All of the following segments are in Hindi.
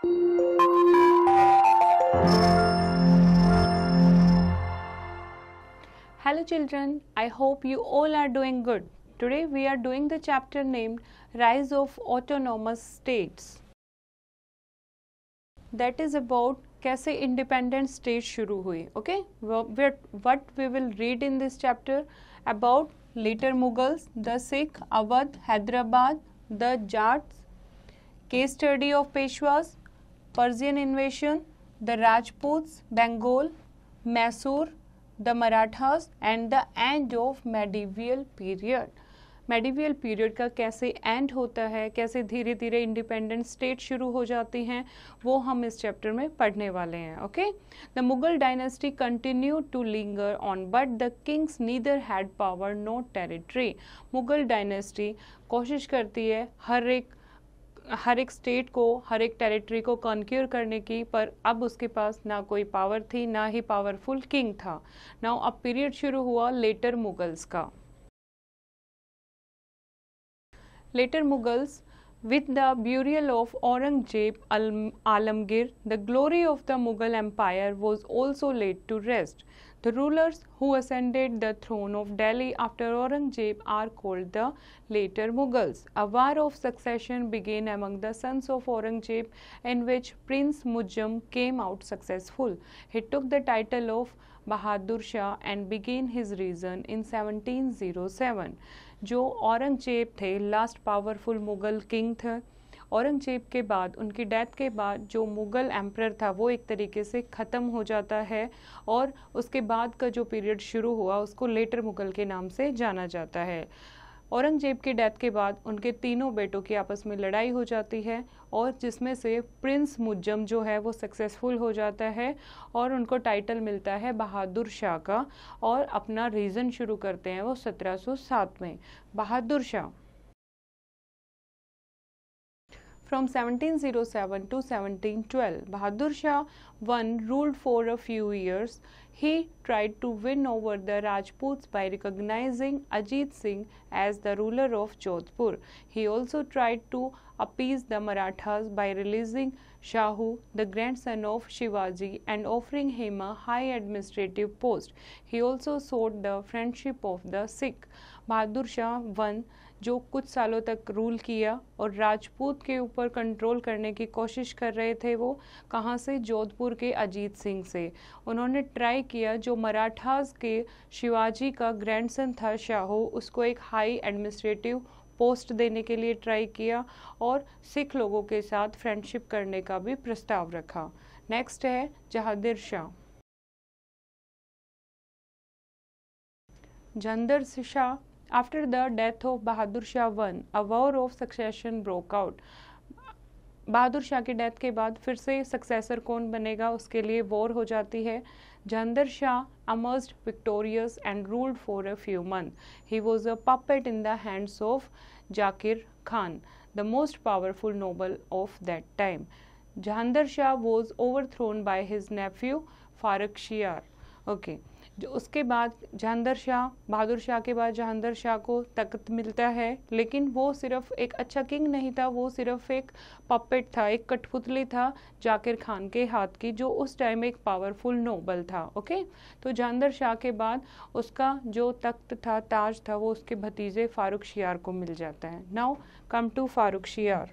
Hello children, I hope you all are doing good. Today we are doing the chapter named Rise of Autonomous States. That is about कैसे independent states शुरू हुई. Okay, what we will read in this chapter about later Mughals, the Sikh, Awadh, Hyderabad, the Jats, case study of Peshwas, Persian invasion, the Rajputs, Bengal, Mysore, the Marathas and the end of medieval period. Medieval period का कैसे एंड होता है, कैसे धीरे धीरे इंडिपेंडेंट स्टेट शुरू हो जाती हैं, वो हम इस चैप्टर में पढ़ने वाले हैं. Okay, the Mughal dynasty continue to linger on but the kings neither had power no territory. Mughal dynasty कोशिश करती है हर एक स्टेट को, हर एक टेरिटरी को कॉन्क्यूर करने की, पर अब उसके पास ना कोई पावर थी, ना ही पावरफुल किंग था. नाउ अब पीरियड शुरू हुआ लेटर मुगल्स का. Later Mughals, with the burial of Aurangzeb Alamgir, the glory of the Mughal Empire was also laid to rest. The rulers who ascended the throne of Delhi after Aurangzeb are called the later Mughals. A war of succession began among the sons of Aurangzeb, in which Prince Mujam came out successful. He took the title of Bahadur Shah and began his reign in 1707. जो औरंगजेब थे लास्ट पावरफुल मुग़ल किंग थे. औरंगजेब के बाद, उनकी डेथ के बाद जो मुग़ल एम्परर था वो एक तरीके से ख़त्म हो जाता है और उसके बाद का जो पीरियड शुरू हुआ उसको लेटर मुग़ल के नाम से जाना जाता है. औरंगजेब की डेथ के बाद उनके तीनों बेटों की आपस में लड़ाई हो जाती है और जिसमें से प्रिंस मुज्जम जो है वो सक्सेसफुल हो जाता है और उनको टाइटल मिलता है बहादुर शाह का और अपना रीजन शुरू करते हैं वो 1707 में. Bahadur Shah From 1707 to 1712, Bahadur Shah I ruled for a few years. He tried to win over the Rajputs by recognizing Ajit Singh as the ruler of Jodhpur. He also tried to appease the Marathas by releasing Shahu, the grandson of Shivaji, and offering him a high administrative post. He also sought the friendship of the Sikh. Bahadur Shah I जो कुछ सालों तक रूल किया और राजपूत के ऊपर कंट्रोल करने की कोशिश कर रहे थे, वो कहाँ से, जोधपुर के अजीत सिंह से. उन्होंने ट्राई किया जो मराठास के शिवाजी का ग्रैंडसन था शाहू, उसको एक हाई एडमिनिस्ट्रेटिव पोस्ट देने के लिए ट्राई किया और सिख लोगों के साथ फ्रेंडशिप करने का भी प्रस्ताव रखा. नेक्स्ट है Jahangir Shah. Jahangir Shah After the death of Bahadur Shah I, a war of succession broke out. Bahadur Shah की डेथ के बाद फिर से सक्सेसर कौन बनेगा उसके लिए वॉर हो जाती है. Jahangir Shah emerged victorious and ruled for a few months. He was a puppet in the hands of Zakir Khan, the most powerful noble of that time. Jahangir Shah was overthrown by his nephew Farrukhsiyar. Okay. जो उसके बाद जहांगीर शाह, बहादुर शाह के बाद जहांगीर शाह को तख्त मिलता है, लेकिन वो सिर्फ एक अच्छा किंग नहीं था, वो सिर्फ एक पपेट था, एक कठपुतली था जाकिर खान के हाथ की, जो उस टाइम एक पावरफुल नोबल था. ओके, तो जहांगीर शाह के बाद उसका जो तख्त था, ताज था, वो उसके भतीजे फारुखशियार को मिल जाता है. Now come to Farrukhsiyar.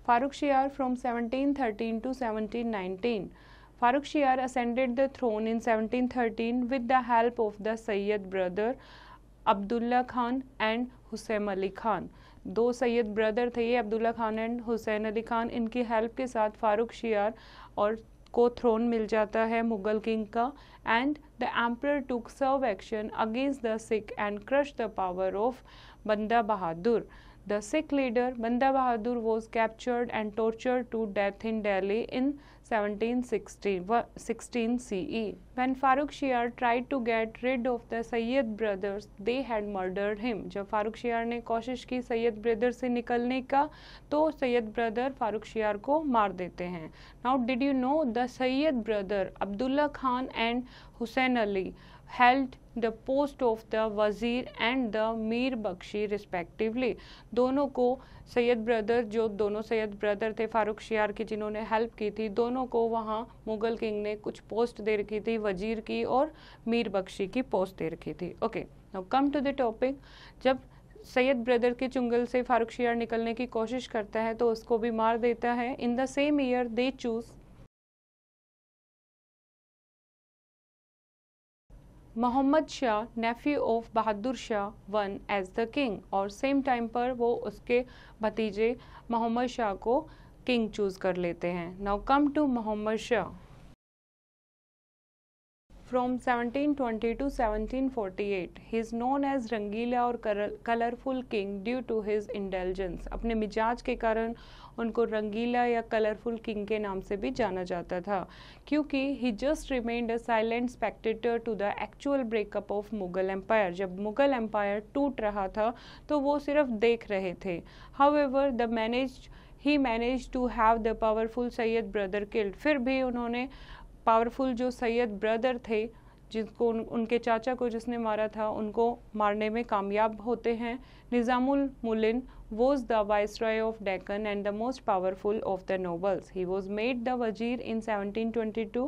Farrukhsiyar from 1713 to 1719. Farrukhsiyar ascended the throne in 1713 with the help of the Sayyid brother Abdullah Khan and Hussain Ali Khan. दो सैयद ब्रदर थे ये, अब्दुल्ला खान एंड हुसैन अली खान. इनकी हेल्प के साथ फारुखशियार और को थ्रोन मिल जाता है मुगल किंग का. And the emperor took severe action against the Sikh and crush the power of Banda Bahadur. The Sikh leader Banda Bahadur was captured and tortured to death in Delhi in 1716 CE. When Farrukhsiyar tried to get rid of the Sayyid brothers, they had murdered him. जब फारुखशियार ने कोशिश की सैयद ब्रदर से निकलने का, तो सैयद ब्रदर फारुखशियार को मार देते हैं. Now did you know the Sayyid brother Abdullah Khan and Hussain Ali held the post of the वज़ीर and the Mir Bakshi respectively। दोनों को सैयद ब्रदर, जो दोनों सैयद ब्रदर थे फारूक शियार की जिन्होंने हेल्प की थी, दोनों को वहाँ मुग़ल किंग ने कुछ पोस्ट दे रखी थी, वज़ीर की और मीर बख्शी की पोस्ट दे रखी थी। Okay, now come to the topic. जब सैयद ब्रदर के चुंगल से फारूक शियार निकलने की कोशिश करता है तो उसको भी मार देता है। In the same year they choose Mohammad Shah, nephew of Bahadur Shah one as the king, और सेम टाइम पर वो उसके भतीजे मोहम्मद शाह को किंग चूज कर लेते हैं। Now come to Mohammad Shah. From 1720 to 1748, he is known as Rangila और colourful king due to his intelligence. अपने मिजाज के कारण उनको रंगीला या कलरफुल किंग के नाम से भी जाना जाता था, क्योंकि he just remained a silent spectator to the actual breakup of Mughal empire. जब मुगल एम्पायर टूट रहा था तो वो सिर्फ देख रहे थे। However he manage to have the powerful Syed brother killed. फिर भी उन्होंने पावरफुल जो सैयद ब्रदर थे, जिसको उनके चाचा को जिसने मारा था, उनको मारने में कामयाब होते हैं। Nizamul मुलिन was the viceroy of Deccan and the most powerful of the nobles. He was made the wazir in 1722.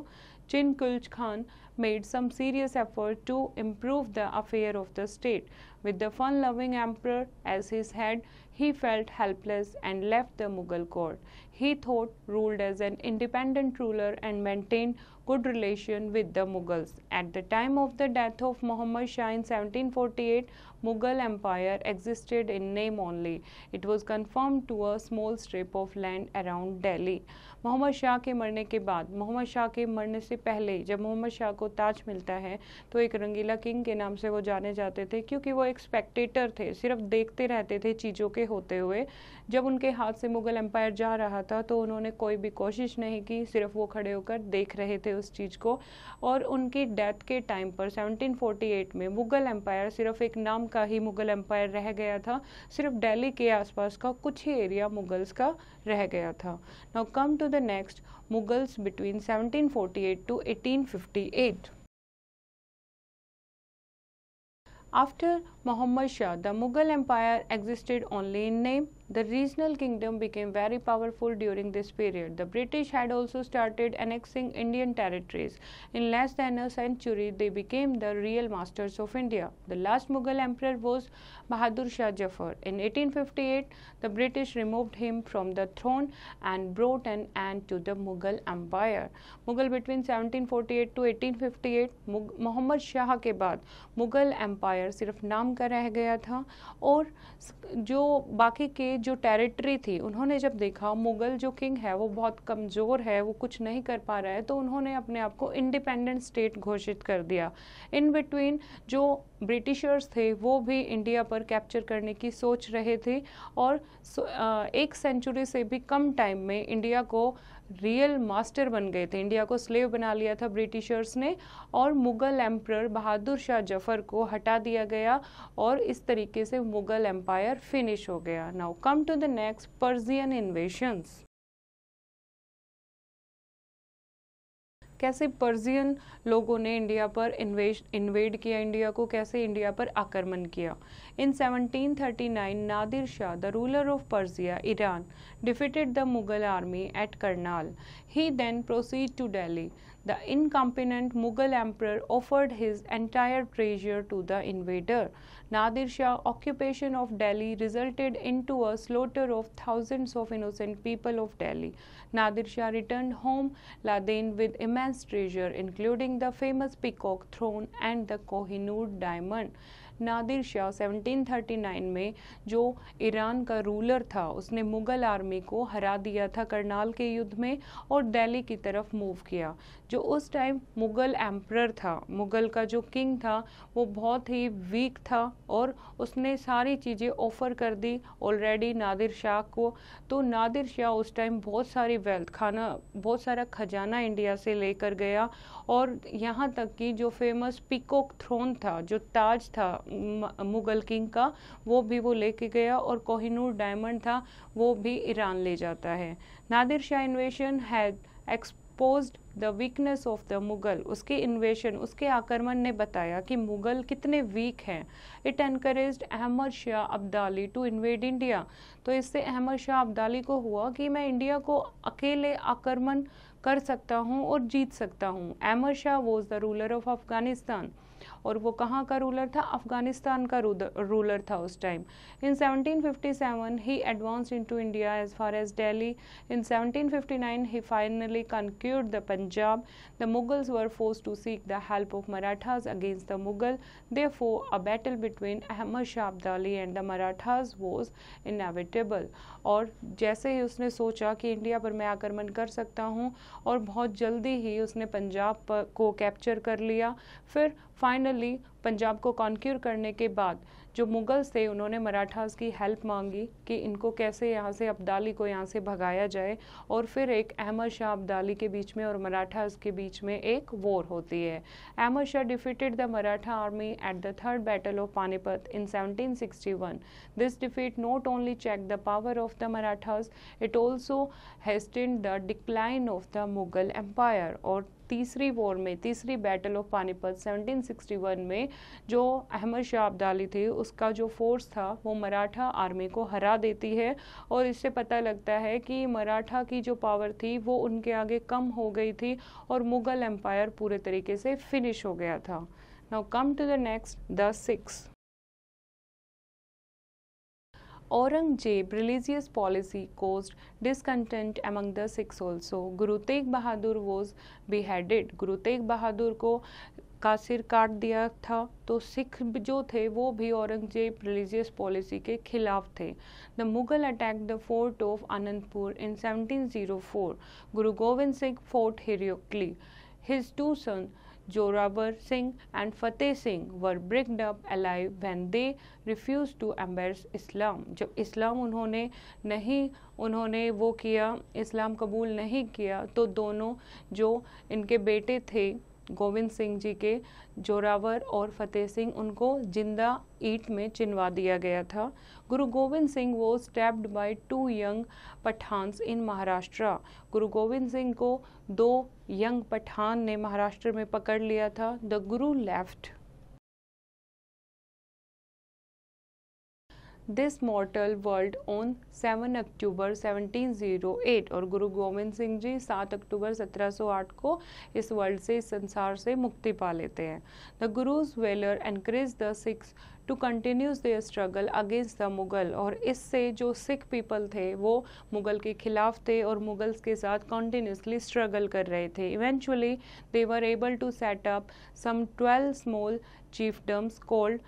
Chin Kulj Khan made some serious effort to improve the affair of the state. With the fun-loving emperor as his head, he felt helpless and left the Mughal court. He thought ruled as an independent ruler and maintained good relation with the Mughals. At the time of the death of Muhammad Shah in 1748, Mughal Empire existed in name only. It was confined to a small strip of land around Delhi. Mohammad Shah के मरने के बाद, मोहम्मद शाह के मरने से पहले जब मोहम्मद शाह को ताज मिलता है तो एक रंगीला किंग के नाम से वो जाने जाते थे, क्योंकि वो एक स्पेक्टेटर थे, सिर्फ देखते रहते थे चीज़ों के होते हुए। जब उनके हाथ से मुग़ल एम्पायर जा रहा था तो उन्होंने कोई भी कोशिश नहीं की, सिर्फ वो खड़े होकर देख रहे थे उस चीज़ को। और उनकी डेथ के टाइम पर 1748 में मुग़ल एम्पायर सिर्फ एक नाम का ही मुग़ल एम्पायर रह गया था, सिर्फ दिल्ली के आसपास का कुछ ही एरिया मुग़ल्स का रह गया था। Now come to the next, Mughals between 1748 to 1858। After Muhammad Shah, the Mughal Empire existed only in name. The regional kingdom became very powerful during this period. The British had also started annexing Indian territories. In less than a century, they became the real masters of India. The last Mughal emperor was Bahadur Shah Jafar. In 1858, the British removed him from the throne and brought an end to the Mughal Empire. Mughal between 1748 to 1858, Mohammad Shah के बाद मुग़ल एम्पायर सिर्फ नाम का रह गया था, और जो बाकी के जो टेरिटरी थी, उन्होंने जब देखा मुग़ल जो किंग है वो बहुत कमज़ोर है, वो कुछ नहीं कर पा रहा है, तो उन्होंने अपने आप को इंडिपेंडेंट स्टेट घोषित कर दिया। इन बिटवीन जो ब्रिटिशर्स थे वो भी इंडिया पर कैप्चर करने की सोच रहे थे, और एक सेंचुरी से भी कम टाइम में इंडिया को रियल मास्टर बन गए थे, इंडिया को स्लेव बना लिया था ब्रिटिशर्स ने, और मुग़ल एम्परर बहादुर शाह जफ़र को हटा दिया गया, और इस तरीके से मुग़ल एम्पायर फिनिश हो गया। Now come to the next, Persian invasions. कैसे पर्शियन लोगों ने इंडिया पर इन्वेड किया, इंडिया को कैसे इंडिया पर आक्रमण किया। इन 1739, Nadir Shah, the ruler of Persia, Iran, defeated the Mughal army at Karnal. He then proceeded to Delhi. The incompetent Mughal emperor offered his entire treasure to the invader. Nadir Shah's occupation of Delhi resulted into a slaughter of thousands of innocent people of Delhi. Nadir Shah returned home laden with immense treasure, including the famous peacock throne and the Kohinoor diamond. Nadir Shah 1739 में जो ईरान का रूलर था, उसने मुग़ल आर्मी को हरा दिया था करनाल के युद्ध में, और दिल्ली की तरफ मूव किया। जो उस टाइम मुग़ल एम्परर था, मुग़ल का जो किंग था, वो बहुत ही वीक था, और उसने सारी चीज़ें ऑफ़र कर दी ऑलरेडी नादिर शाह को। तो नादिर शाह उस टाइम बहुत सारी वेल्थ, बहुत सारा खजाना इंडिया से लेकर गया, और यहाँ तक कि जो फेमस पीकॉक थ्रोन था, जो ताज था मुग़ल किंग का, वो भी वो लेके गया, और कोहिनूर डायमंड था वो भी ईरान ले जाता है। Nadir Shah इन्वेशन had exposed the weakness of the Mughal. उसके इन्वेशन, उसके आक्रमण ने बताया कि मुगल कितने वीक हैं. It encouraged Ahmad Shah Abdali to invade India. तो इससे अहमद शाह अब्दाली को हुआ कि मैं इंडिया को अकेले आक्रमण कर सकता हूँ और जीत सकता हूँ. Ahmad Shah was the ruler of Afghanistan. और वो कहाँ का रूलर था? अफगानिस्तान का रूलर था उस time. In 1757 he advanced into India as far as Delhi. In 1759 he finally conquered the Punjab. The Mughals were forced to seek the help of Marathas against the Mughal. Therefore a battle between Ahmad Shah Abdali and the Marathas was inevitable. और जैसे ही उसने सोचा कि इंडिया पर मैं आक्रमण कर सकता हूँ और बहुत जल्दी ही उसने पंजाब को कैप्चर कर लिया. फिर फाइनली पंजाब को कॉन्क्यूर करने के बाद जो मुगल्स थे उन्होंने मराठास की हेल्प मांगी कि इनको कैसे यहाँ से अब्दाली को यहाँ से भगाया जाए. और फिर एक अहमद शाह अब्दाली के बीच में और मराठास के बीच में एक वॉर होती है. Ahmad Shah defeated the Maratha army at the third battle of Panipat in 1761. This defeat not only check the power of the Marathas, it also hastened the decline of the Mughal empire. और तीसरी वॉर में, तीसरी बैटल ऑफ पानीपत 1761 में जो अहमद शाह अब्दाली थे उसका जो फोर्स था वो मराठा आर्मी को हरा देती है. और इससे पता लगता है कि मराठा की जो पावर थी वो उनके आगे कम हो गई थी और मुगल एम्पायर पूरे तरीके से फिनिश हो गया था. Now come to the next, the Sikhs. Aurangzeb religious policy caused discontent among the Sikhs also. Guru Tegh Bahadur was beheaded. Guru Tegh Bahadur को का सिर काट दिया था. तो सिख जो थे वो भी औरंगजेब रिलीजियस पॉलिसी के खिलाफ थे. The Mughal attack the fort of Anandpur in 1704. Guru Gobind Singh fort heroically. His two sons Joravar Singh and Fateh Singh were burned up alive when they refused to embrace Islam. जब इस्लाम उन्होंने वो किया, इस्लाम कबूल नहीं किया, तो दोनों जो इनके बेटे थे गोविंद सिंह जी के, जोरावर और फतेह सिंह, उनको जिंदा ईंट में चिनवा दिया गया था. Guru Gobind Singh was stabbed by 2 young Pathans in Maharashtra. Guru Gobind Singh को 2 यंग पठान ने महाराष्ट्र में पकड़ लिया था. The Guru left this मॉर्टल world on 7 अक्टूबर 1708. और गुरु गोविंद सिंह जी 7 अक्टूबर 1708 को इस वर्ल्ड से, इस संसार से मुक्ति पा लेते हैं. The Guru's valour encourage the Sikhs to continues their struggle against the Mughal. और इससे जो सिख पीपल थे वो मुगल के खिलाफ थे और मुगल्स के साथ कंटिन्यूसली स्ट्रगल कर रहे थे. Eventually they were able to set up some 12 small chiefdoms called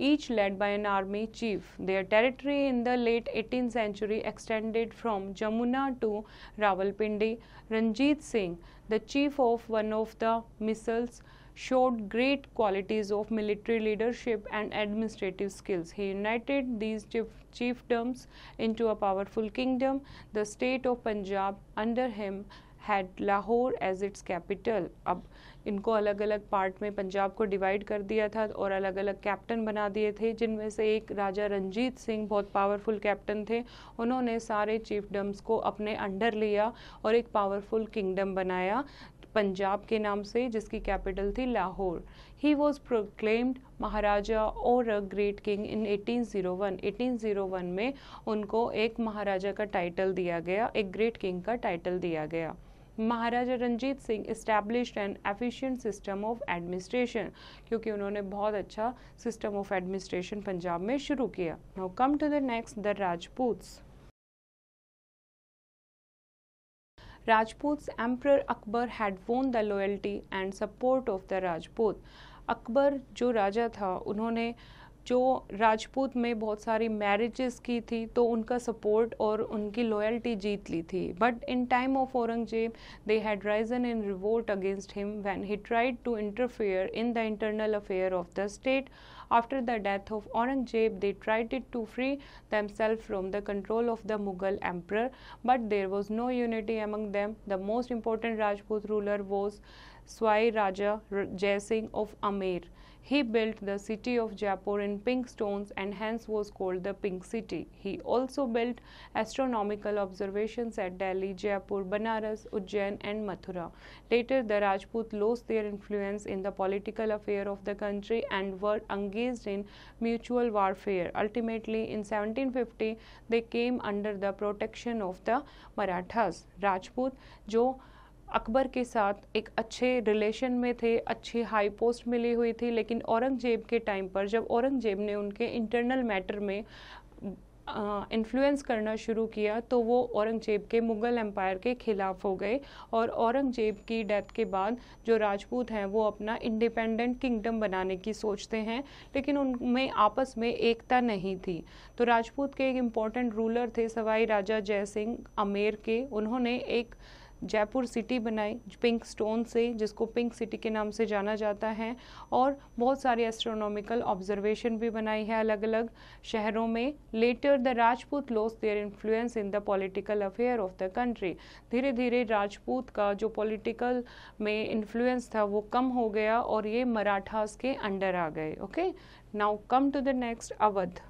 each led by an army chief. Their territory in the late 18th century extended from Jamuna to Rawalpindi. Ranjit Singh, the chief of one of the misls, showed great qualities of military leadership and administrative skills. He united these chiefdoms into a powerful kingdom. The state of Punjab under him had Lahore as its capital. अब इनको अलग अलग पार्ट में पंजाब को डिवाइड कर दिया था और अलग अलग कैप्टन बना दिए थे, जिनमें से एक राजा रंजीत सिंह बहुत पावरफुल कैप्टन थे. उन्होंने सारे चीफडम्स को अपने अंडर लिया और एक पावरफुल किंगडम बनाया पंजाब के नाम से, जिसकी कैपिटल थी लाहौर. ही वॉज प्रोक्लेम्ड महाराजा और अ ग्रेट किंग इन 1801. 1801 में उनको एक महाराजा का टाइटल दिया गया, एक ग्रेट किंग का टाइटल दिया गया. Maharaja Ranjit Singh established an efficient system of administration, क्योंकि उन्होंने बहुत अच्छा सिस्टम ऑफ एडमिनिस्ट्रेशन पंजाब में शुरू किया. Now come to the next, the Rajputs. Rajputs Emperor Akbar had won the loyalty and support of the Rajput. Akbar जो राजा था उन्होंने जो राजपूत में बहुत सारी मैरिजेस की थी तो उनका सपोर्ट और उनकी लॉयल्टी जीत ली थी. But in time of Aurangzeb they had risen in revolt against him when he tried to interfere in the internal affair of the state. After the death of Aurangzeb, they tried to free themselves from the control of the Mughal emperor, but there was no unity among them. The most important Rajput ruler was Swai Raja Jai Singh of Amer. He built the city of Jaipur in pink stones and hence was called the Pink City. He also built astronomical observations at Delhi, Jaipur, Banaras, Ujjain and Mathura. Later, the Rajput lost their influence in the political affair of the country and were engaged in mutual warfare. Ultimately, in 1750, they came under the protection of the Marathas. Rajput जो अकबर के साथ एक अच्छे रिलेशन में थे, अच्छी हाई पोस्ट मिली हुई थी, लेकिन औरंगजेब के टाइम पर जब औरंगजेब ने उनके इंटरनल मैटर में इन्फ्लुएंस करना शुरू किया तो वो औरंगजेब के मुग़ल एम्पायर के ख़िलाफ़ हो गए और औरंगजेब की डेथ के बाद जो राजपूत हैं वो अपना इंडिपेंडेंट किंगडम बनाने की सोचते हैं, लेकिन उनमें आपस में एकता नहीं थी। तो राजपूत के एक इम्पॉर्टेंट रूलर थे सवाई राजा जय सिंह आमेर के। उन्होंने एक जयपुर सिटी बनाई पिंक स्टोन से, जिसको पिंक सिटी के नाम से जाना जाता है, और बहुत सारी एस्ट्रोनॉमिकल ऑब्जर्वेशन भी बनाई है अलग अलग शहरों में। Later the Rajput lost their influence in the political affair of the country. धीरे धीरे राजपूत का जो पॉलिटिकल में इन्फ्लुएंस था वो कम हो गया और ये मराठास के अंडर आ गए। Okay, now come to the next, Awadh.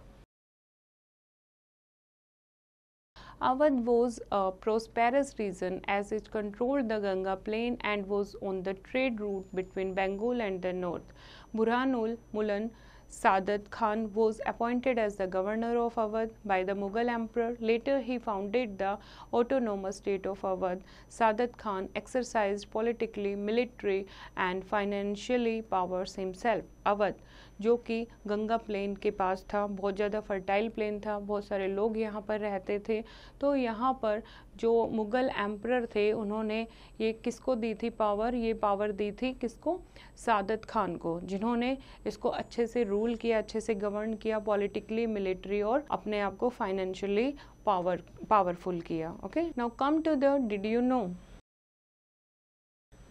Awadh was a prosperous region as it controlled the Ganga plain and was on the trade route between Bengal and the north. Burhanul Mulan Sadat Khan was appointed as the governor of Awadh by the Mughal emperor. Later he founded the autonomous state of Awadh. Sadat Khan exercised politically, military and financially powers himself. Awadh जो कि गंगा प्लेन के पास था, बहुत ज़्यादा फर्टाइल प्लेन था, बहुत सारे लोग यहाँ पर रहते थे। तो यहाँ पर जो मुग़ल एम्परर थे उन्होंने ये किसको दी थी पावर? ये पावर दी थी किसको? सादत खान को, जिन्होंने इसको अच्छे से रूल किया, अच्छे से गवर्न किया, पॉलिटिकली, मिलिट्री और अपने आप को फाइनेंशियली पावरफुल किया। Okay, now come to the did you know.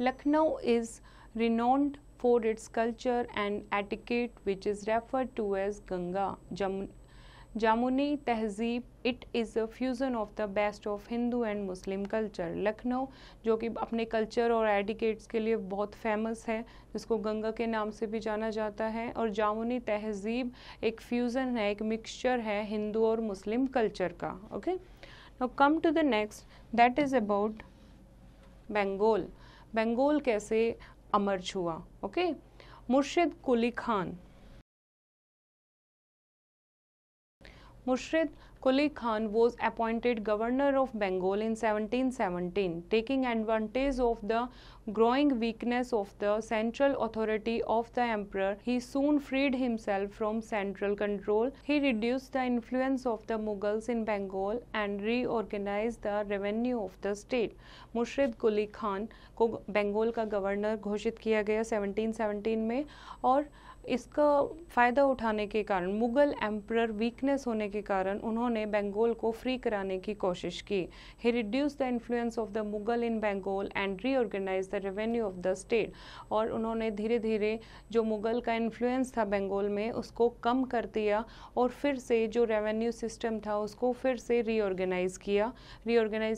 Lucknow is renowned for its culture and etiquette, which is referred to as Ganga Jamuni Tehzeeb. It is a fusion of the best of Hindu and Muslim culture. Lucknow जो कि अपने कल्चर और एटिकेट्स के लिए बहुत फेमस है, जिसको गंगा के नाम से भी जाना जाता है, और जामुनी तहजीब एक फ्यूज़न है, एक मिक्सचर है हिंदू और मुस्लिम कल्चर का। Okay, now come to the next, that is about Bengal. Bengal कैसे अमर्ज हुआ? ओके, मुर्शिद Quli Khan. Murshid Quli Khan was appointed governor of Bengal in 1717, taking advantage of the growing weakness of the central authority of the emperor. He soon freed himself from central control. He reduced the influence of the Mughals in Bengal and reorganized the revenue of the state. Murshid Quli Khan को बंगाल का गवर्नर घोषित किया गया 1717 में, और इसका फ़ायदा उठाने के कारण, मुग़ल एम्परर वीकनेस होने के कारण, उन्होंने बंगाल को फ्री कराने की कोशिश की। He reduce the influence of the Mughal in Bengal and reorganise the revenue of the state. और उन्होंने धीरे धीरे जो मुग़ल का इन्फ्लुएंस था बंगाल में उसको कम कर दिया और फिर से जो रेवेन्यू सिस्टम था उसको फिर से रीऑर्गेनाइज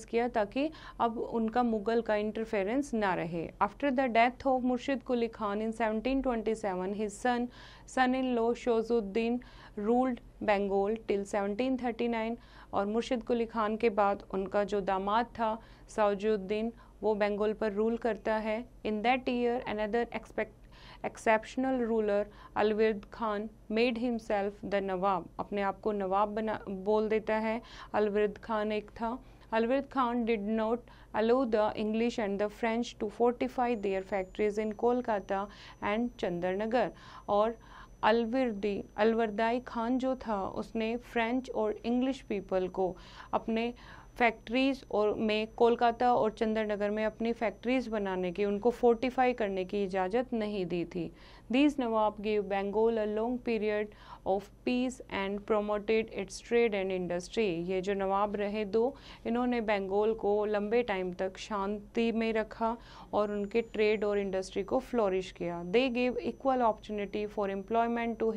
किया ताकि अब उनका मुग़ल का इंटरफेरेंस ना रहे। After the death of Murshid Quli Khan in 1727, his son-in-law Shujauddin ruled Bengal till 1739, और मुर्शिद कुली खान के बाद उनका जो दामाद था सौजुद्दीन वो बंगाल पर रूल करता है। In that year another exceptional ruler Alivardi Khan made himself the nawab, अपने आप को नवाब बोल देता है। अलविर्द खान एक था। Alward Khan did not allow the English and the French to fortify their factories in Kolkata and Chandarnagar, और अलवरदाई खान जो था उसने फ्रेंच और इंग्लिश पीपल को अपने फैक्ट्रीज़ और में कोलकाता और चंद्रनगर में अपनी फैक्ट्रीज़ बनाने की, उनको फोर्टिफाई करने की इजाज़त नहीं दी थी। These Nawab gave Bengal a long period of peace and promoted its trade and industry. ये जो नवाब रहे दो, इन्होंने बंगाल को लंबे टाइम तक शांति में रखा और उनके ट्रेड और इंडस्ट्री को फ्लोरिश किया। They gave equal opportunity for employment to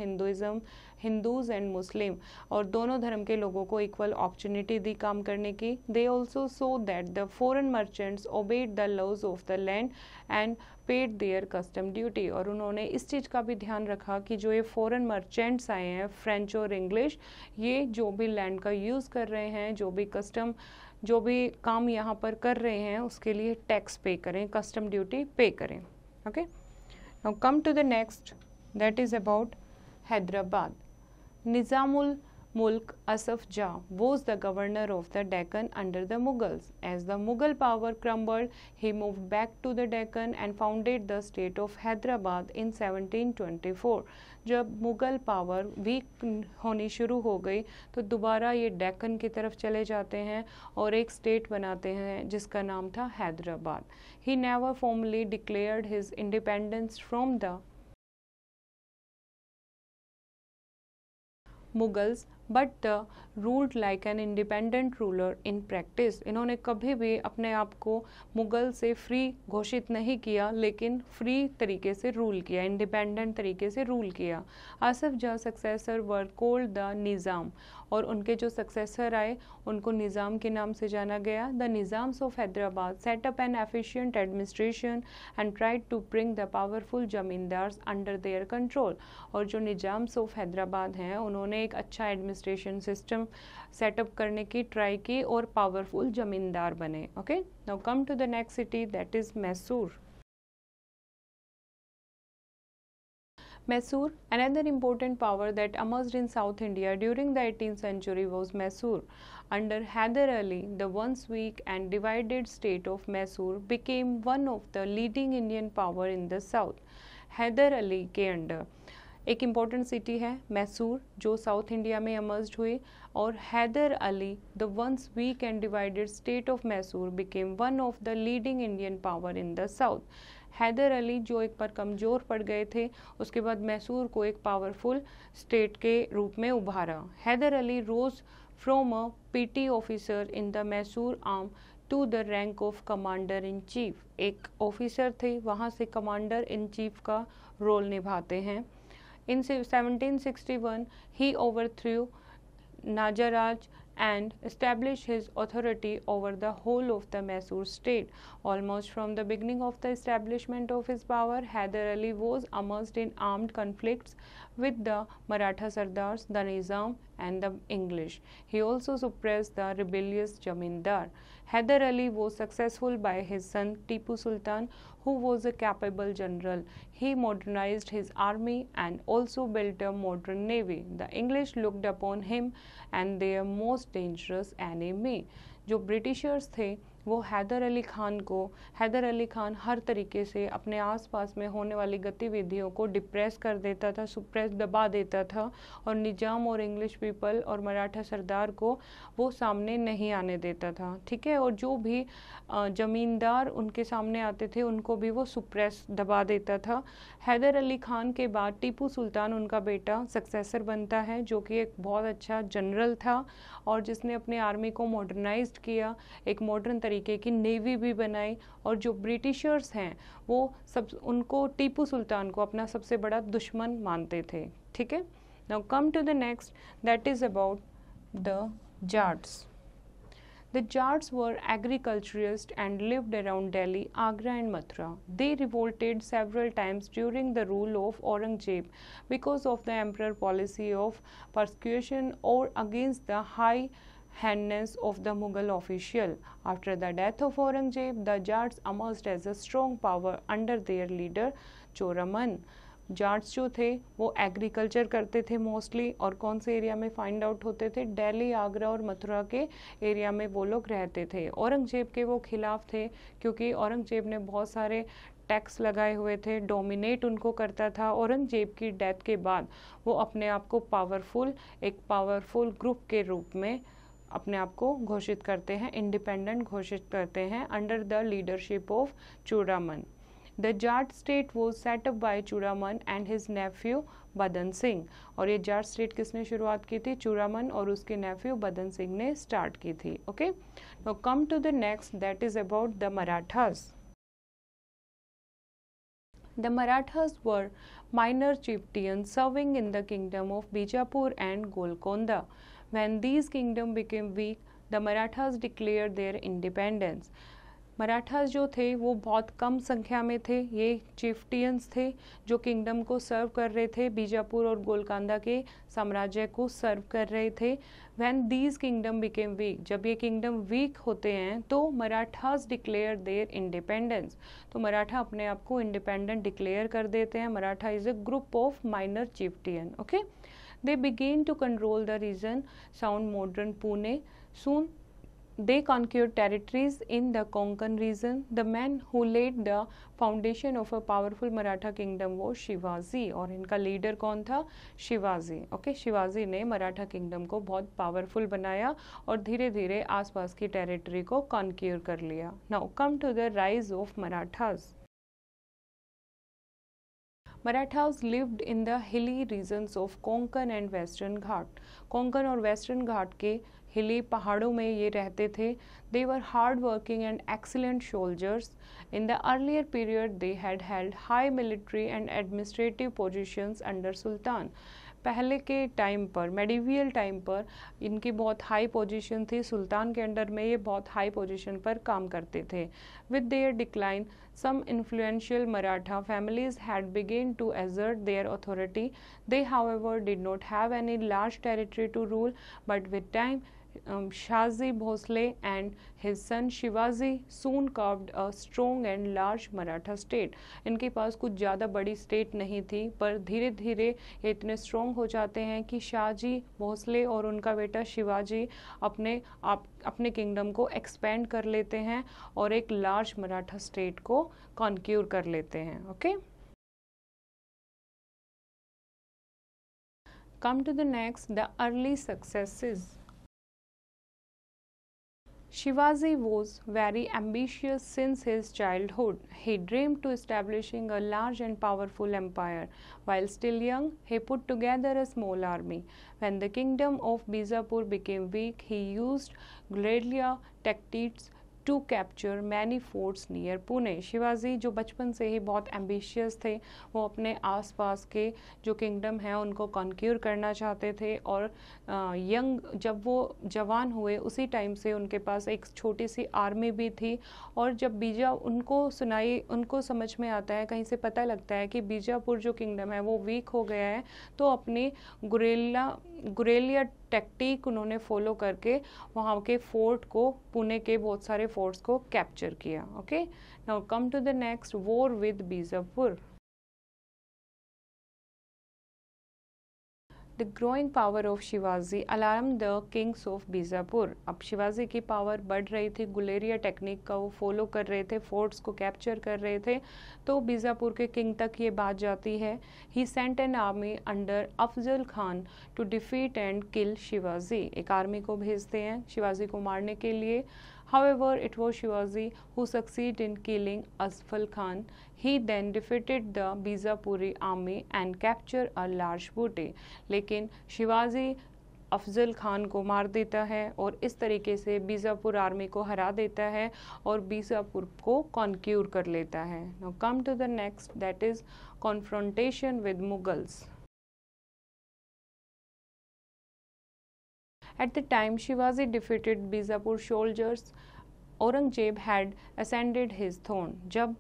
Hindus and Muslim, और दोनों धर्म के लोगों को इक्वल अपॉर्चुनिटी दी काम करने की. They also saw that the foreign merchants obeyed the laws of the land and paid their custom duty. और उन्होंने इस चीज़ का भी ध्यान रखा कि जो ये फॉरेन मर्चेंट्स आए हैं, फ्रेंच और इंग्लिश, ये जो भी लैंड का यूज़ कर रहे हैं, जो भी कस्टम, जो भी काम यहाँ पर कर रहे हैं, उसके लिए टैक्स पे करें, कस्टम ड्यूटी पे करें. Okay, now come to the next, that is about Hyderabad. Nizamul Mulk Asaf Jah was the governor of the Deccan under the Mughals. As the Mughal power crumbled, he moved back to the Deccan and founded the state of Hyderabad in 1724. जब मुग़ल पावर वीक होनी शुरू हो गई तो दोबारा ये डेक्कन की तरफ चले जाते हैं और एक स्टेट बनाते हैं जिसका नाम था Hyderabad. He never formally declared his independence from the Mughals but the ruled like an independent ruler in practice. इन्होंने कभी भी अपने आप को मुगल से फ्री घोषित नहीं किया, लेकिन फ्री तरीके से रूल किया, इंडिपेंडेंट तरीके से रूल किया. Asaf Jah successor were cold the निज़ाम, और उनके जो सक्सेसर आए उनको निज़ाम के नाम से जाना गया. The Nizams of Hyderabad set up an efficient administration and tried to bring the powerful zamindars under their control. और जो निज़ाम्स ऑफ हैदराबाद हैं उन्होंने एक अच्छा एडमिनिस्ट्रेशन सिस्टम सेटअप करने की ट्राई की और पावरफुल जमींदार बने. Okay, now come to the next city, that is Mysore. Mysore, another important power that emerged in South India during the 18th century was Mysore. Under Hyder Ali, the once weak and divided state of Mysore became one of the leading Indian power in the south. Hyder Ali के अंडर एक इम्पॉर्टेंट सिटी है मैसूर जो साउथ इंडिया में एमर्ज्ड हुई, और Hyder Ali the once weak and divided state of Mysore became one of the leading Indian power in the south. Hyder Ali जो एक बार कमज़ोर पड़ गए थे, उसके बाद मैसूर को एक पावरफुल स्टेट के रूप में उभारा. Hyder Ali rose from a petty officer in the Mysore army to the rank of commander in chief. एक ऑफिसर थे, वहाँ से कमांडर इन चीफ का रोल निभाते हैं. In 1761, he overthrew Najaraj and established his authority over the whole of the Mysore state. Almost from the beginning of the establishment of his power, Hyder Ali was immersed in armed conflicts with the Maratha Sardars, the Nizam and the English. He also suppressed the rebellious Jamindar. Hyder Ali was successful by his son Tipu Sultan, who was a capable general. He modernized his army and also built a modern navy. The English looked upon him and their most dangerous enemy. जो ब्रिटिशर्स थे वो हैदर अली खान हर तरीके से अपने आसपास में होने वाली गतिविधियों को डिप्रेस कर देता था, सुप्रेस दबा देता था, और निजाम और इंग्लिश पीपल और मराठा सरदार को वो सामने नहीं आने देता था. ठीक है, और जो भी ज़मींदार उनके सामने आते थे उनको भी वो सुप्रेस दबा देता था. हैदर अली खान के बाद टीपू सुल्तान उनका बेटा सक्सेसर बनता है, जो कि एक बहुत अच्छा जनरल था और जिसने अपनी आर्मी को मॉडर्नाइज्ड किया, एक मॉडर्न तरीके की नेवी भी बनाई. और जो ब्रिटिशर्स हैं वो सब उनको टीपू सुल्तान को अपना सबसे बड़ा दुश्मन मानते थे. ठीक है, now come to the next, that is about the Jats. The Jats were agriculturists and lived around Delhi, Agra and Mathura. They revolted several times during the rule of Aurangzeb because of the emperor policy of persecution or against the high-handedness of the Mughal official. After the death of Aurangzeb, the Jats emerged as a strong power under their leader Choraman. Jats जो थे वो एग्रीकल्चर करते थे मोस्टली, और कौन से एरिया में फाइंड आउट होते थे, दिल्ली, आगरा और मथुरा के एरिया में वो लोग रहते थे. औरंगजेब के वो खिलाफ थे क्योंकि औरंगजेब ने बहुत सारे टैक्स लगाए हुए थे, डोमिनेट उनको करता था. औरंगजेब की डेथ के बाद वो अपने आप को एक पावरफुल ग्रुप के रूप में अपने आप को घोषित करते हैं, इंडिपेंडेंट घोषित करते हैं under the leadership of Chudaman. The Jat state was set up by Churaman and his nephew बदन सिंह. और ये जाट स्टेट किसने शुरुआत की थी? चूड़ामन और उसके नेफ्यू बदन सिंह ने स्टार्ट की थी. Okay, now come to the next, that is about the Marathas. The Marathas were minor chieftains serving in the kingdom of Bijapur and Golconda. When these kingdoms became weak, the Marathas declared their independence. Marathas जो थे वो बहुत कम संख्या में थे, ये चिफ्टियंस थे जो किंगडम को सर्व कर रहे थे, बीजापुर और गोलकांदा के साम्राज्य को सर्व कर रहे थे. When these kingdom became week, जब ये किंगडम वीक होते हैं तो मराठास डिक्लेयर देयर इंडिपेंडेंस. तो मराठा अपने आप को इंडिपेंडेंट डिक्लेयर कर देते हैं. Maratha is a group of minor chieftain. Okay, they began to control the region sound modern Pune. Soon they conquered territories in the Konkan region. The man who laid the foundation of a powerful Maratha kingdom was Shivaji. और इनका लीडर कौन था? शिवाजी. ओके, शिवाजी ने मराठा किंगडम को बहुत पावरफुल बनाया और धीरे धीरे आसपास की टेरिटरी को कॉन्क्यूर कर लिया. Now come to the rise of Marathas. Marathas lived in the hilly regions of Konkan and Western Ghat. Konkan और Western Ghat के हिली पहाड़ों में ये रहते थे. They were hard-working and excellent soldiers. In the earlier period, they had held high military and administrative positions under Sultan. पहले के टाइम पर, मेडिवियल टाइम पर इनकी बहुत हाई पोजीशन थी. सुल्तान के अंडर में ये बहुत हाई पोजीशन पर काम करते थे. With their decline some influential Maratha families had begun to assert their authority. They, however, did not have any large territory to rule, but with time, Shahaji Bhosle and his son Shivaji soon carved a strong and large Maratha state. इनके पास कुछ ज़्यादा बड़ी स्टेट नहीं थी, पर धीरे धीरे ये इतने स्ट्रॉन्ग हो जाते हैं कि शाहजी भोसले और उनका बेटा शिवाजी अपने किंगडम को एक्सपेंड कर लेते हैं और एक लार्ज मराठा स्टेट को कॉन्क्यूर कर लेते हैं. Okay, come to the next, the early successes. Shivaji was very ambitious since his childhood. He dreamed to establishing a large and powerful empire. While still young, he put together a small army. When the kingdom of Bijapur became weak, he used guerrilla tactics to capture many forts near Pune. Shivaji जो बचपन से ही बहुत एम्बिशियस थे, वो अपने आसपास के जो किंगडम हैं उनको कॉन्क्यूर करना चाहते थे. और जब वो जवान हुए उसी टाइम से उनके पास एक छोटी सी आर्मी भी थी. और जब उनको समझ में आता है, कहीं से पता लगता है कि बीजापुर जो किंगडम है वो वीक हो गया है, तो अपनी गुरेलिया टेक्टिक उन्होंने फॉलो करके वहाँ के फोर्ट को, पुणे के बहुत सारे फोर्ट्स को कैप्चर किया. Okay, now come to the next, war with Bijapur. The growing power of Shivaji alarmed the kings of Bijapur. अब शिवाजी की पावर बढ़ रही थी, गुलेरिया टेक्निक का वो फॉलो कर रहे थे, फोर्ट्स को कैप्चर कर रहे थे, तो बीजापुर के किंग तक ये बात जाती है. He sent an army under Afzal Khan to defeat and kill Shivaji. एक आर्मी को भेजते हैं शिवाजी को मारने के लिए. However, it was Shivaji who succeeded in killing Asfal Khan. He then defeated the Bijapuri army and captured a large booty. लेकिन शिवाजी अफजल खान को मार देता है और इस तरीके से बीजापुर आर्मी को हरा देता है और बीजापुर को कॉन्क्यूर कर लेता है. Now come to the next, that is confrontation with Mughals. At the time Shivaji defeated Bijapur soldiers, Aurangzeb had ascended his throne. जब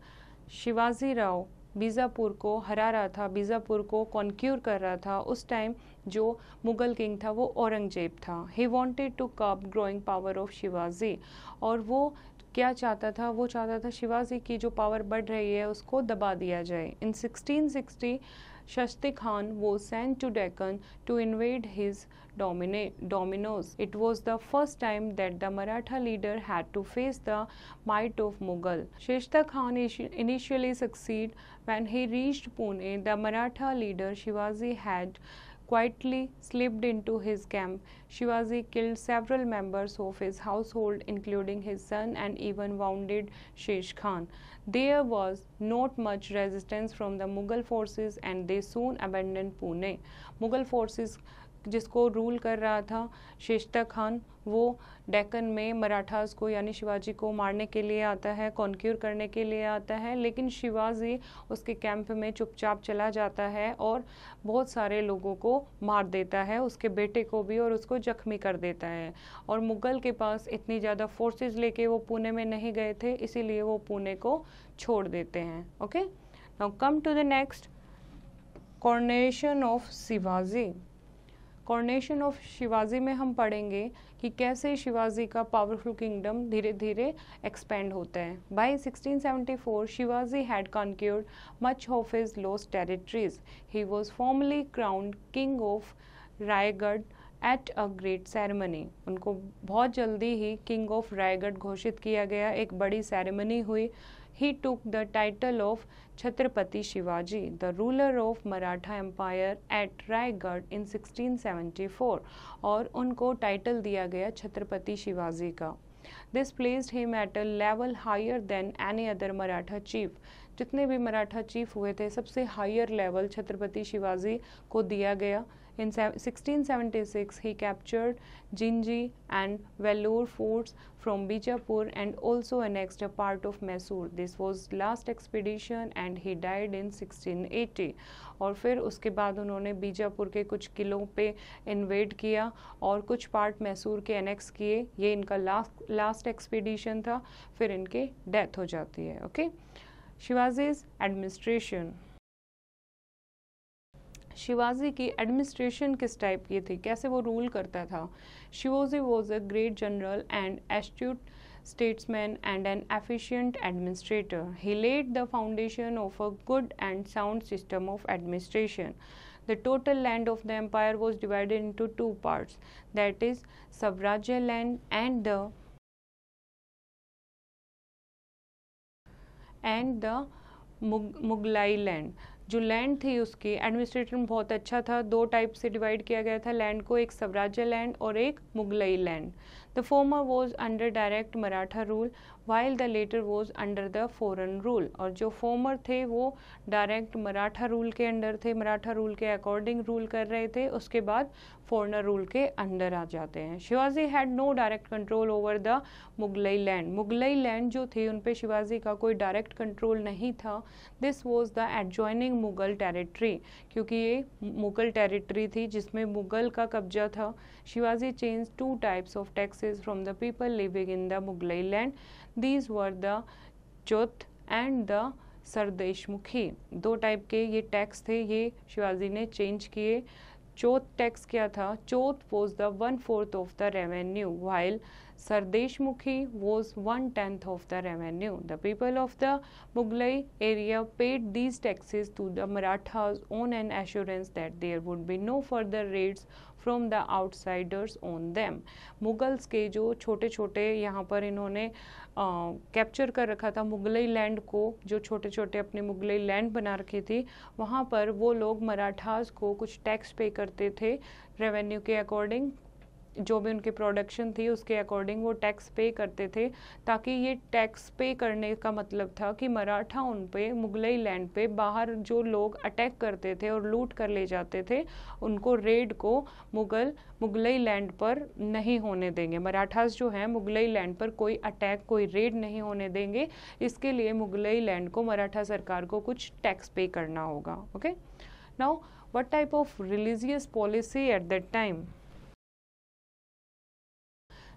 शिवाजी राव बीजापुर को हरा रहा था, बीजापुर को कॉन्क्यूर कर रहा था, उस टाइम जो मुगल किंग था वो औरंगजेब था. He wanted to curb growing power of Shivaji. और वो क्या चाहता था? वो चाहता था शिवाजी की जो पावर बढ़ रही है उसको दबा दिया जाए. In 1660, Shasti Khan was sent to Deccan to invade his dominions. It was the first time that the Maratha leader had to face the might of Mughal. Shasta Khan initially succeeded. When he reached Pune, the Maratha leader Shivaji had quietly slipped into his camp. Shivaji killed several members of his household, including his son, and even wounded Shesh Khan. There was not much resistance from the Mughal forces and they soon abandoned Pune. Mughal forces जिसको रूल कर रहा था शेषता खान, वो डेक्कन में मराठास को यानी शिवाजी को मारने के लिए आता है, कॉन्क्यूर करने के लिए आता है, लेकिन शिवाजी उसके कैंप में चुपचाप चला जाता है और बहुत सारे लोगों को मार देता है, उसके बेटे को भी, और उसको जख्मी कर देता है। और मुगल के पास इतनी ज़्यादा फोर्सेस लेके वो पुणे में नहीं गए थे, इसीलिए वो पुणे को छोड़ देते हैं। Okay, now come to the next, coronation of Shivaji. Coronation of Shivaji में हम पढ़ेंगे कि कैसे शिवाजी का पावरफुल किंगडम धीरे धीरे एक्सपेंड होता है। By 1674 Shivaji had conquered much of his lost territories. He was formally crowned king of Raigad at a great ceremony. उनको बहुत जल्दी ही किंग ऑफ रायगढ़ घोषित किया गया, एक बड़ी सेरेमनी हुई। He took the title of Chhatrapati Shivaji, the ruler of Maratha Empire at Raigad in 1674, और उनको टाइटल दिया गया छत्रपति शिवाजी का। This placed him at a level higher than any other Maratha chief. जितने भी मराठा चीफ हुए थे, सबसे हायर लेवल छत्रपति शिवाजी को दिया गया। In 1676, he captured Jinji and Vellore forts from Bijapur and also annexed a part of Mysore. This was last expedition and he died in 1680. और फिर उसके बाद उन्होंने बीजापुर के कुछ किलों पे इन्वेड किया और कुछ पार्ट मैसूर के एनेक्स किए। ये इनका लास्ट एक्सपीडिशन था, फिर इनके डेथ हो जाती है। Okay, Shivaji's administration. शिवाजी की एडमिनिस्ट्रेशन किस टाइप की थी, कैसे वो रूल करता था? Shivaji was a great general and astute statesman and an efficient administrator. He laid the foundation of a good and sound system of administration. The total land of the empire was divided into two parts, that is Savrajya land and the Mughlai land. जो लैंड थी उसकी एडमिनिस्ट्रेशन बहुत अच्छा था। दो टाइप से डिवाइड किया गया था लैंड को, एक स्वराज्य लैंड और एक Mughlai land. The former was under direct Maratha rule while the latter was under the foreign rule. और जो फॉर्मर थे वो डायरेक्ट मराठा रूल के अंडर थे, मराठा रूल के अकॉर्डिंग रूल कर रहे थे, उसके बाद फॉरेनर रूल के अंडर आ जाते हैं। Shivaji had no direct control over the Mughlai land. Mughlai land जो थी उन पे शिवाजी का कोई डायरेक्ट कंट्रोल नहीं था। This was the adjoining Mughal territory, क्योंकि ये मुगल टेरिटरी थी जिसमें मुगल का कब्जा था। Shivaji change two types of taxes from the people living in the Mughlai land. These were the Chauth and the sardeshmukhi. दो टाइप के ये टैक्स थे, ये शिवाजी ने चेंज किए। चौथ टैक्स क्या था? Chauth was the 1/4 of the revenue while Sardeshmukhi was 1/10 of the revenue. The people of the Mughlai area paid these taxes to the Marathas on an assurance that there would be no further raids from the outsiders on them. Mughals के जो छोटे छोटे यहाँ पर इन्होंने कैप्चर कर रखा था मुगलई लैंड को, जो छोटे छोटे अपने मुगलई लैंड बना रखी थी, वहाँ पर वो लोग मराठास को कुछ टैक्स पे करते थे रेवेन्यू के अकॉर्डिंग। जो भी उनकी प्रोडक्शन थी उसके अकॉर्डिंग वो टैक्स पे करते थे, ताकि ये टैक्स पे करने का मतलब था कि मराठा उन पे मुगलई लैंड पे बाहर जो लोग अटैक करते थे और लूट कर ले जाते थे, उनको रेड को मुगलई लैंड पर नहीं होने देंगे। मराठास जो हैं मुगलई लैंड पर कोई अटैक, कोई रेड नहीं होने देंगे। इसके लिए मुगलई लैंड को मराठा सरकार को कुछ टैक्स पे करना होगा। Okay, now what type of religious policy at that time?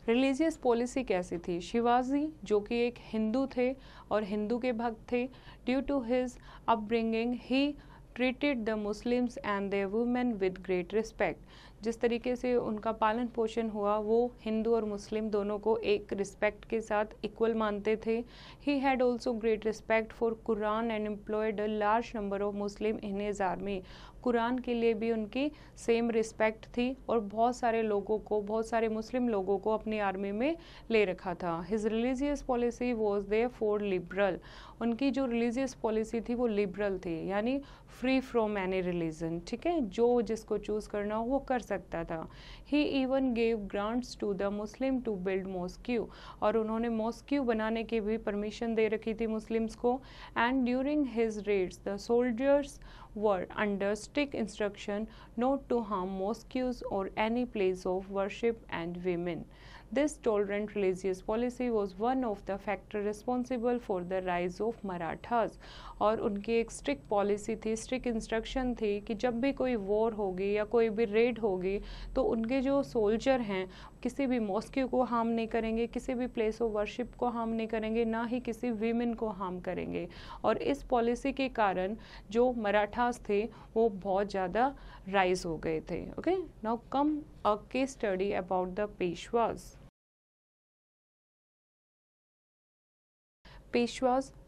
Religious policy कैसी थी? शिवाजी जो कि एक हिंदू थे और हिंदू के भक्त थे, due to his upbringing he treated the Muslims and their women with great respect. जिस तरीके से उनका पालन पोषण हुआ, वो हिंदू और मुस्लिम दोनों को एक रिस्पेक्ट के साथ इक्वल मानते थे। He had also great respect for Quran and employed a large number of Muslim in his army. Quran के लिए भी उनकी सेम रिस्पेक्ट थी और बहुत सारे लोगों को, बहुत सारे मुस्लिम लोगों को अपनी आर्मी में ले रखा था। His religious policy was therefore liberal. उनकी जो रिलीजियस पॉलिसी थी वो लिबरल थी, यानी फ्री फ्रॉम एनी रिलीजन। ठीक है, जो जिसको चूज करना हो वो कर सकता था। He even gave grants to the Muslim to build mosque, और उन्होंने मॉस्क्यू बनाने की भी परमिशन दे रखी थी मुस्लिम्स को। And during his raids the soldiers were under strict instruction not to harm mosques or any place of worship and women. This tolerant religious policy was one of the factors responsible for the rise of Marathas. और उनकी एक स्ट्रिक्ट पॉलिसी थी, स्ट्रिक्ट इंस्ट्रक्शन थी कि जब भी कोई वॉर होगी या कोई भी रेड होगी तो उनके जो सोल्जर हैं किसी भी मॉस्क को हार्म नहीं करेंगे, किसी भी प्लेस ऑफ वर्शिप को हार्म नहीं करेंगे, ना ही किसी वीमेन को हार्म करेंगे। और इस पॉलिसी के कारण जो मराठास थे वो बहुत ज़्यादा राइज हो गए थे। Okay, now come a case study about the Peshwas.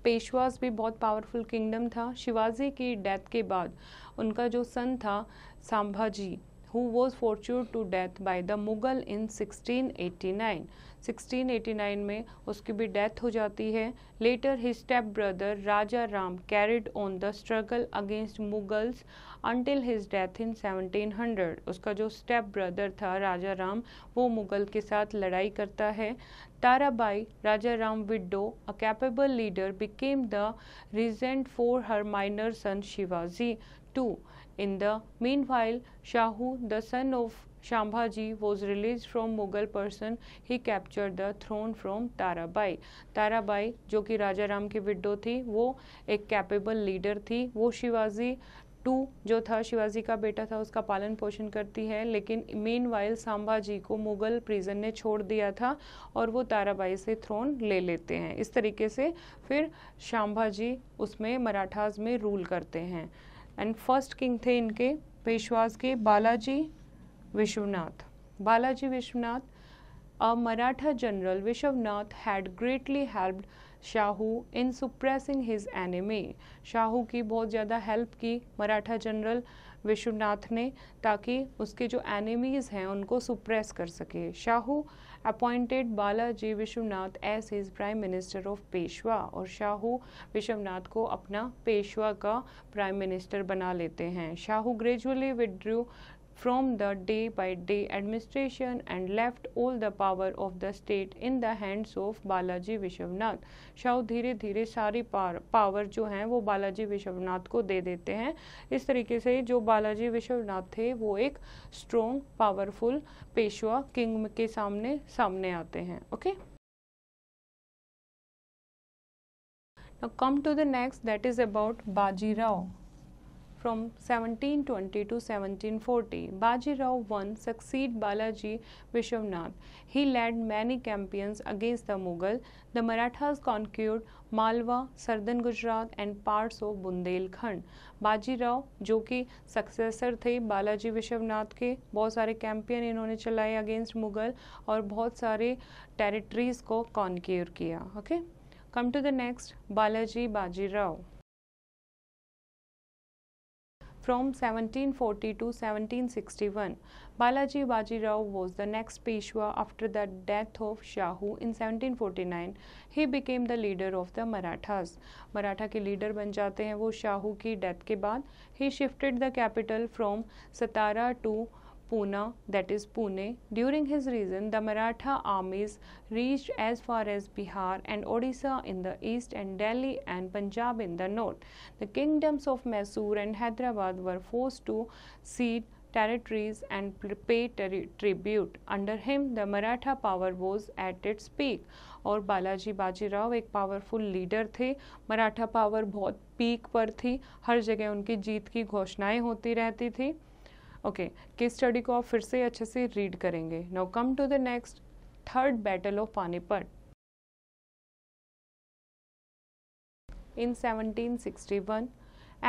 Peshwas भी बहुत पावरफुल किंगडम था। शिवाजी की डेथ के बाद उनका जो सन था Sambhaji, who was tortured to death by the Mughal in 1689. 1689 में उसकी भी डेथ हो जाती है। Later his step brother Raja Ram carried on the struggle against Mughals until his death in 1700. उसका जो स्टेप ब्रदर था राजा राम वो मुगल के साथ लड़ाई करता है। Tarabai, Raja Ram widow, a capable leader, became the regent for her minor son Shivaji too. In the meanwhile, Shahu, the son of Shambhaji, was released from Mughal person. He captured the throne from Tarabai. Tarabai जो कि राजा राम की विडो थी, वो एक कैपेबल लीडर थी। वो शिवाजी टू जो था, शिवाजी का बेटा था, उसका पालन पोषण करती है। लेकिन मीनवाइल संभाजी को मुगल प्रिजन ने छोड़ दिया था और वो ताराबाई से थ्रोन ले लेते हैं। इस तरीके से फिर संभाजी उसमें मराठास में रूल करते हैं। एंड फर्स्ट किंग थे इनके पेशवाज के Balaji Vishwanath. Balaji Vishwanath, a Maratha general Vishwanath had greatly helped Shahu in suppressing his enemy. Shahu की बहुत ज़्यादा हेल्प की मराठा जनरल विश्वनाथ ने ताकि उसके जो एनिमीज़ हैं उनको सुप्रेस कर सके। Shahu appointed Balaji Vishwanath as his prime minister of Peshwa, और शाहू विश्वनाथ को अपना पेशवा का प्राइम मिनिस्टर बना लेते हैं। Shahu gradually withdrew from the day-by-day administration and left all the power of the state in the hands of Balaji Vishwanath. Shahu धीरे धीरे सारी पावर जो हैं वो बालाजी विश्वनाथ को दे देते हैं। इस तरीके से जो बालाजी विश्वनाथ थे वो एक स्ट्रॉन्ग पावरफुल पेशवा किंग के सामने आते हैं। Okay, now come to the next, that is about Baji Rao. From 1720 to 1740, Baji Rao I succeeded Balaji Vishwanath. He led many campaigns against the Mughal. The Marathas conquered Malwa, Southern Gujarat and parts of Bundelkhand. बाजी राव जो कि सक्सेसर थे बालाजी विश्वनाथ के, बहुत सारे कैंपेन इन्होंने चलाए अगेंस्ट मुगल और बहुत सारे टेरिटरीज को कॉन्क्यूर किया। Okay, come to the next, Balaji Baji Rao. From 1740 to 1761, Balaji Bajirao was the next Peshwa after the death of Shahu in 1749. He became the leader of the Marathas. Maratha के लीडर बन जाते हैं वो शाहू की डेथ के बाद। He shifted the capital from Satara to Pune, that is Pune. During his reign, the Maratha armies reached as far as Bihar and Odisha in the east and Delhi and Punjab in the north. The kingdoms of Mysore and Hyderabad were forced to cede territories and pay tribute. Under him, the Maratha power was at its peak. और बालाजी बाजीराव एक पावरफुल लीडर थे। मराठा पावर बहुत पीक पर थी, हर जगह उनकी जीत की घोषणाएं होती रहती थी। ओके, केस स्टडी को आप फिर से अच्छे से रीड करेंगे। Now come to the next, third battle of Panipat. In 1761,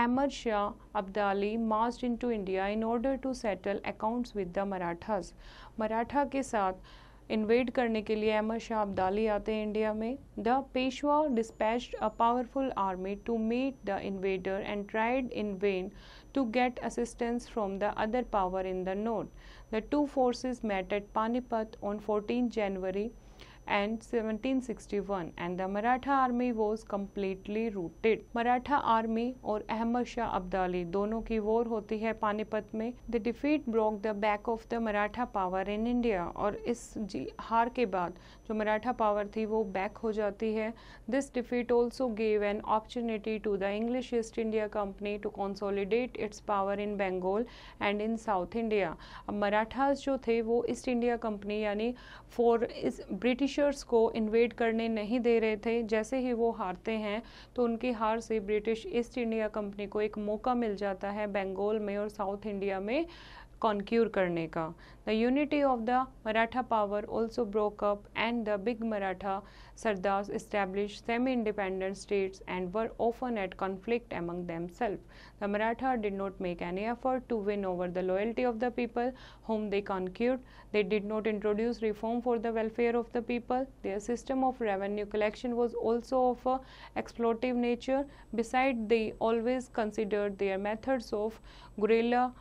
Ahmad Shah Abdali marched into India in order to settle accounts with the Marathas. Maratha के साथ इन्वेड करने के लिए अहमद शाह अब्दाली आते हैं इंडिया में। The Peshwa dispatched a powerful army to meet the invader and tried in vain to get assistance from the other power in the north. The two forces met at Panipat on 14 January and 1761 and the Maratha army was completely routed. Maratha army और अहमद शाह अब्दाली दोनों की वॉर होती है पानीपत में. The defeat broke the back of the Maratha power in India और इस हार के बाद जो मराठा पावर थी वो बैक हो जाती है. This defeat also gave an opportunity to the English East India Company to consolidate its power in Bengal and in South India. अब मराठास जो थे वो ईस्ट इंडिया कंपनी यानी इस ब्रिटिशर्स को इन्वेड करने नहीं दे रहे थे. जैसे ही वो हारते हैं तो उनकी हार से ब्रिटिश ईस्ट इंडिया कंपनी को एक मौका मिल जाता है बंगाल में और साउथ इंडिया में कॉन्क्यूर करने का. The unity of the Maratha power also broke up and the big Maratha Sardars established semi-independent states and were often at conflict among themselves. The Maratha did not make any effort to win over the loyalty of the people whom they conquered. They did not introduce reform for the welfare of the people. Their system of revenue collection was also of a exploitative nature. Besides, they always considered their methods of guerrilla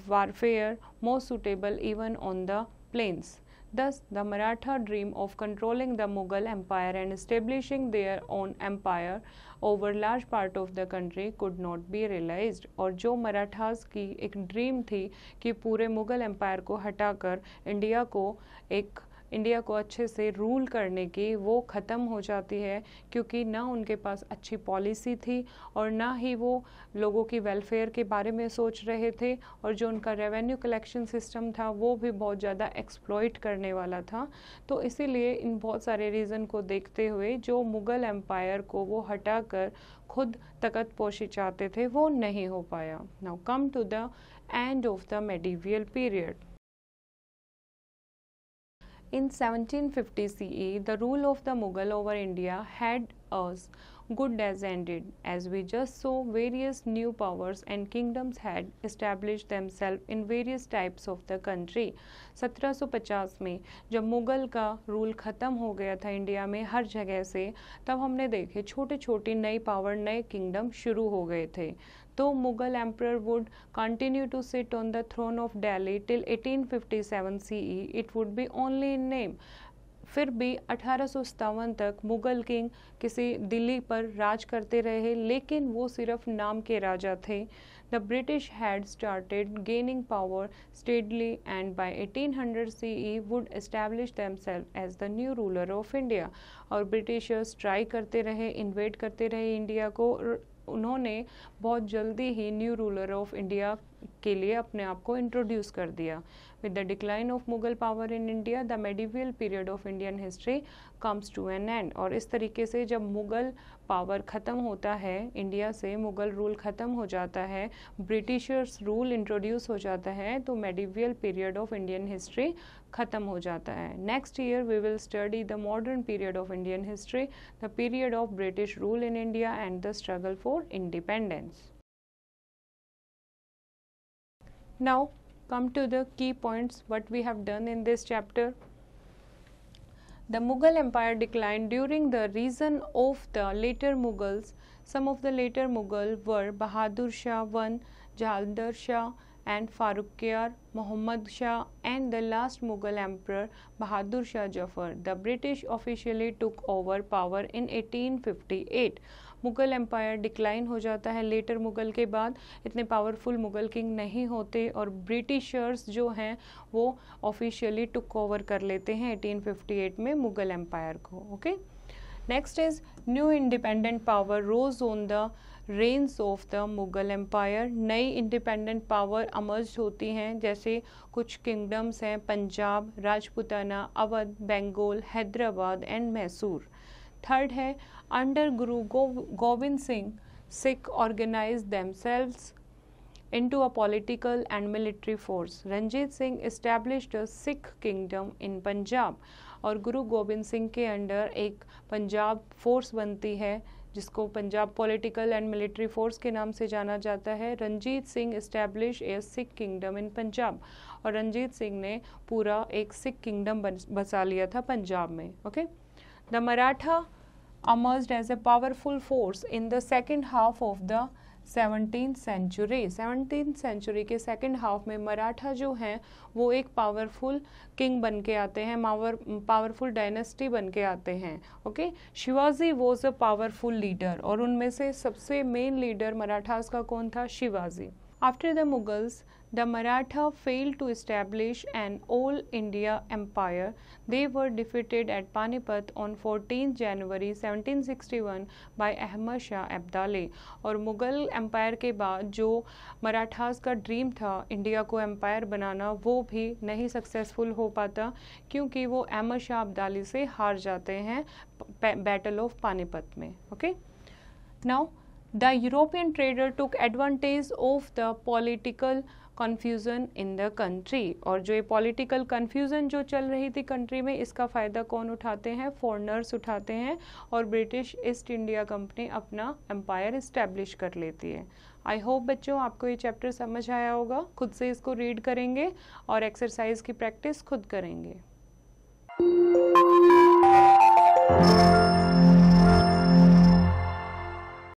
warfare more suitable even on the plains. Thus, the Maratha dream of controlling the Mughal Empire and establishing their own empire over large part of the country could not be realized. और जो मराठास की एक ड्रीम थी कि पूरे मुग़ल एम्पायर को हटाकर इंडिया को अच्छे से रूल करने की, वो ख़त्म हो जाती है क्योंकि ना उनके पास अच्छी पॉलिसी थी और ना ही वो लोगों की वेलफेयर के बारे में सोच रहे थे और जो उनका रेवेन्यू कलेक्शन सिस्टम था वो भी बहुत ज़्यादा एक्सप्लॉइट करने वाला था. तो इसीलिए इन बहुत सारे रीज़न को देखते हुए जो मुग़ल एम्पायर को वो हटाकर खुद तख्त पोशी चाहते थे वो नहीं हो पाया. Now come to the end of the medieval period. In 1750 CE, the rule of the Mughal over India had as good as ended. As we just saw, various new powers and kingdoms had established themselves in various types of the country. 1750 में जब मुग़ल का रूल ख़त्म हो गया था इंडिया में हर जगह से, तब हमने देखे छोटे छोटे नई पावर, नए किंगडम शुरू हो गए थे. तो Mughal emperor would continue to sit on the throne of Delhi till 1857 CE. It would be only in name. फिर भी 1857 तक मुग़ल किंग किसी दिल्ली पर राज करते रहे, लेकिन वो सिर्फ नाम के राजा थे. The British had started gaining power steadily and by 1800 CE would establish themselves as the new ruler of India. और ब्रिटिशर्स ट्राई करते रहे, इन्वेड करते रहे इंडिया को. उन्होंने बहुत जल्दी ही न्यू रूलर ऑफ इंडिया के लिए अपने आप को इंट्रोड्यूस कर दिया. With the decline of Mughal power in India the medieval period of Indian history comes to an end. और इस तरीके से जब मुगल पावर ख़त्म होता है इंडिया से, मुगल रूल ख़त्म हो जाता है, ब्रिटिशर्स रूल इंट्रोड्यूस हो जाता है, तो medieval period of Indian history ख़त्म हो जाता है. Next year we will study the modern period of Indian history, the period of British rule in India and the struggle for independence. Now come to the key points what we have done in this chapter. The Mughal Empire declined during the reign of the later Mughals. Some of the later Mughal were Bahadur Shah I, Jalandhar Shah and Farrukhiyar, Muhammad Shah and the last Mughal emperor Bahadur Shah Jafar. The British officially took over power in 1858. Mughal empire decline हो जाता है लेटर मुग़ल के बाद, इतने पावरफुल मुग़ल किंग नहीं होते और ब्रिटिशर्स जो हैं वो ऑफिशियली टुक ओवर कर लेते हैं 1858 में मुग़ल एम्पायर को. Okay, next is new independent power rose on the ruins of the Mughal empire. नई इंडिपेंडेंट पावर अमर्ज होती हैं, जैसे कुछ किंगडम्स हैं पंजाब, राजपुताना, अवध, बंगाल, हैदराबाद एंड मैसूर. थर्ड है under Guru Gobind Singh Sikh organise themselves into a political and military force. Ranjit Singh established a Sikh kingdom in Punjab और गुरु गोविंद सिंह के अंडर एक पंजाब फोर्स बनती है जिसको Punjab political and military force के नाम से जाना जाता है. Ranjit Singh establish a Sikh kingdom in Punjab और रंजीत सिंह ने पूरा एक सिख किंगडम बसा लिया था पंजाब में. Okay, the Maratha emerged as a powerful force in the second half of the 17th century के सेकंड हाफ में मराठा जो हैं वो एक पावरफुल किंग बन के आते हैं, पावरफुल डायनेस्टी बन के आते हैं। Okay, Shivaji was a powerful leader, और उनमें से सबसे मेन लीडर मराठास का कौन था? Shivaji. After the Mughals the Maratha failed to establish an all India empire. They were defeated at Panipat on 14 January 1761 by Ahmad Shah Abdali। और मुग़ल एम्पायर के बाद जो मराठास का ड्रीम था इंडिया को एम्पायर बनाना, वो भी नहीं सक्सेसफुल हो पाता क्योंकि वो अहमद शाह अब्दाली से हार जाते हैं बैटल ऑफ पानीपत में। Okay, now the European trader took advantage of the political confusion in the country. और जो ये पॉलिटिकल कन्फ्यूज़न जो चल रही थी कंट्री में, इसका फ़ायदा कौन उठाते हैं? फॉरेनर्स उठाते हैं, और ब्रिटिश ईस्ट इंडिया कंपनी अपना एम्पायर इस्टेब्लिश कर लेती है। आई होप बच्चों आपको ये चैप्टर समझ आया होगा। खुद से इसको रीड करेंगे और एक्सरसाइज की प्रैक्टिस खुद करेंगे।